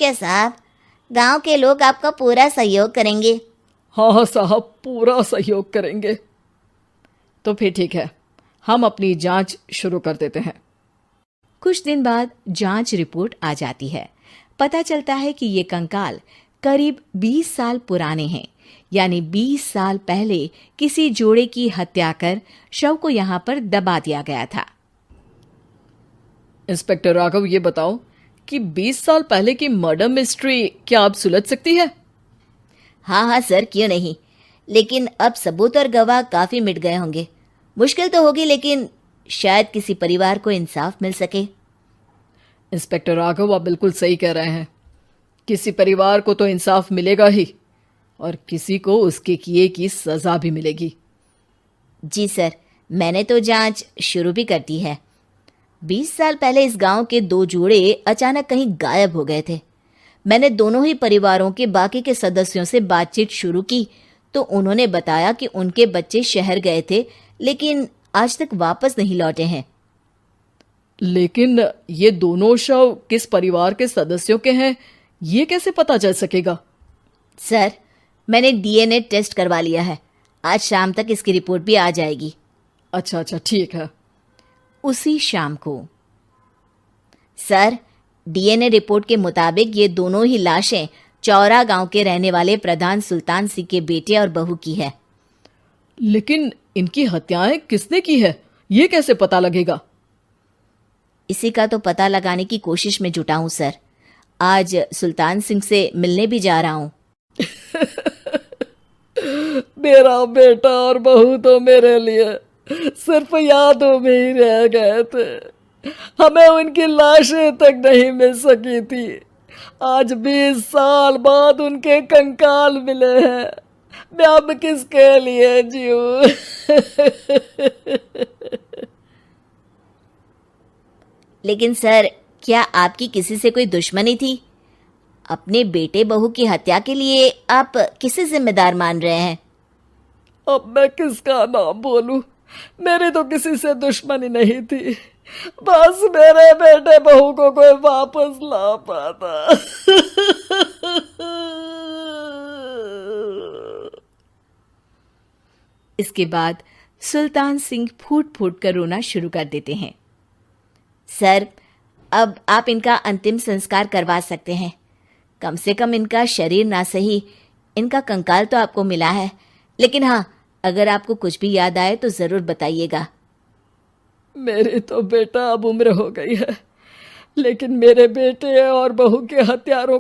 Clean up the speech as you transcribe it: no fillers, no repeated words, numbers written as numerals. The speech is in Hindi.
के साहब, गांव के लोग आपका पूरा सहयोग करेंगे। हाँ हाँ साहब, पूरा सहयोग करेंगे। तो फिर ठीक है, हम अपनी जांच शुरू कर देते हैं। कुछ दिन बाद जांच रिपोर्ट आ जाती है। पता चलता है कि ये कंकाल करीब 20 साल पुराने हैं, यानी 20 साल पहले किसी जोड़े की हत्या कर शव को यहाँ पर दबा दिया गया था। इंस्पेक्टर राघव, ये बताओ कि 20 साल पहले की मर्डर मिस्ट्री क्या अब सुलझ सकती है? हाँ हाँ सर, क्यों नहीं। लेकिन अब सबूत और गवाह काफी मिट गए होंगे। मुश्किल तो होगी, लेकिन शायद किसी परिवार को इंसाफ मिल सके। इंस्पेक्टर राघव, आप बिल्कुल सही कह रहे हैं। किसी परिवार को तो इंसाफ मिलेगा ही, और किसी को उसके किए की सजा भी मिलेगी। जी सर, मैंने तो जांच शुरू भी कर दी है। 20 साल पहले इस गांव के 2 जोड़े अचानक कहीं गायब हो गए थे। मैंने दोनों ही परिवारों के बाकी के सदस्यों से बातचीत शुरू की तो उन्होंने बताया कि उनके बच्चे शहर गए थे, लेकिन आज तक वापस नहीं लौटे हैं। लेकिन ये दोनों शव किस परिवार के सदस्यों के हैं, ये कैसे पता चल सकेगा? सर, मैंने डीएनए टेस्ट करवा लिया है। आज शाम तक इसकी रिपोर्ट भी आ जाएगी। अच्छा, ठीक है। उसी शाम को सर, डीएनए रिपोर्ट के मुताबिक ये दोनों ही लाशें चौरा गांव के रहने वाले प्रधान सुल्तान सिंह के बेटे और बहू की है। लेकिन इनकी हत्याएं किसने की है, ये कैसे पता लगेगा? इसी का तो पता लगाने की कोशिश में जुटा हूं सर। आज सुल्तान सिंह से मिलने भी जा रहा हूं। मेरा बेटा और बहू तो मेरे लिए सिर्फ यादों में ही रह गए थे। हमें उनकी लाशें तक नहीं मिल सकी थी। आज 20 साल बाद उनके कंकाल मिले हैं। मैं अब किसके लिए जीऊं? लेकिन सर, क्या आपकी किसी से कोई दुश्मनी थी? अपने बेटे बहू की हत्या के लिए आप किसे जिम्मेदार मान रहे हैं? अब मैं किसका नाम बोलूं? मेरी तो किसी से दुश्मनी नहीं थी, बस मेरे बेटे बहू को कोई वापस ला पाता। इसके बाद सुल्तान सिंह फूट फूट कर रोना शुरू कर देते हैं। सर, अब आप इनका अंतिम संस्कार करवा सकते हैं। कम से कम इनका शरीर ना सही, इनका कंकाल तो आपको मिला है। लेकिन हाँ, अगर आपको कुछ भी याद आए तो जरूर बताइएगा। मेरी तो बेटा अब उम्र हो गई है, लेकिन मेरे बेटे और बहू के हत्यारों